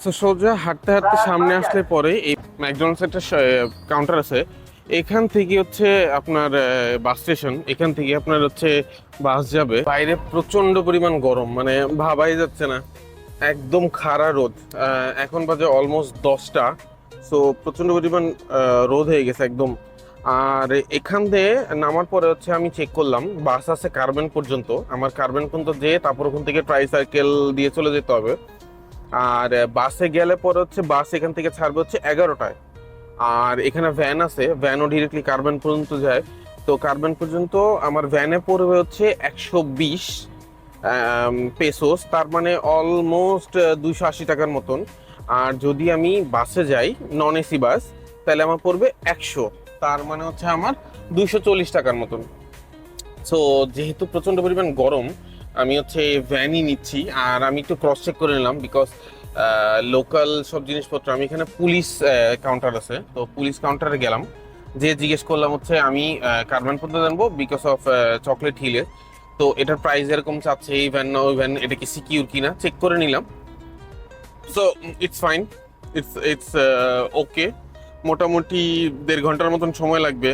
তো সোজা হাঁটতে হাঁটতে সামনে আসলে পরে এই ম্যাকডোনাল্ডস একটা কাউন্টার আছে। এখান থেকে হচ্ছে আপনার বাস স্টেশন, এখান থেকে আপনার হচ্ছে বাস যাবে। বাইরে প্রচন্ড পরিমাণ গরম, মানে ভাবাই যাচ্ছে না, একদম খাড়া রোদ। এখন বাজে অলমোস্ট 10টা। সো প্রচন্ড পরিমাণ রোদ হয়ে গেছে একদম। আর এখান থেকে নামার পরে হচ্ছে আমি চেক করলাম বাস আছে কার্বেন পর্যন্ত। আমার কার্বেন পর্যন্ত যেয়ে তারপর ওখান থেকে ট্রাই সার্কেল দিয়ে চলে যেতে হবে। আর বাসে গেলে পরে হচ্ছে বাস এখান থেকে ছাড়বে হচ্ছে 11টায়। আর এখানে ভ্যান আছে, ভ্যানও ডিরেক্টলি কার্বেন পর্যন্ত যায়। তো কার্বেন পর্যন্ত আমার ভ্যানে পড়বে হচ্ছে 120 পেসোস, তার মানে অলমোস্ট 280 টাকার মতন। আর যদি আমি বাসে যাই, নন এসি বাস, তাহলে আমার পড়বে 100, তার মানে হচ্ছে আমার 240 টাকার মতন। সো যেহেতু প্রচন্ড পরিমাণ গরম, আমি হচ্ছে ভ্যানই নিচ্ছি। আর আমি একটু ক্রস চেক করে নিলাম, বিকজ লোকাল সব জিনিসপত্র, আমি এখানে পুলিশ কাউন্টার আছে, তো পুলিশ কাউন্টারে গেলাম, যে জিজ্ঞেস করলাম হচ্ছে আমি কার্বন পর্যন্ত জানবো বিকজ অফ চকলেট হিলে। তো এটার প্রাইস এরকম চাচ্ছে, এই ভ্যান না ওই ভ্যান, এটা কি সিকিউর কিনা চেক করে নিলাম। So it's fine, it's okay. মোটামুটি 1.5 ঘন্টার মতন সময় লাগবে।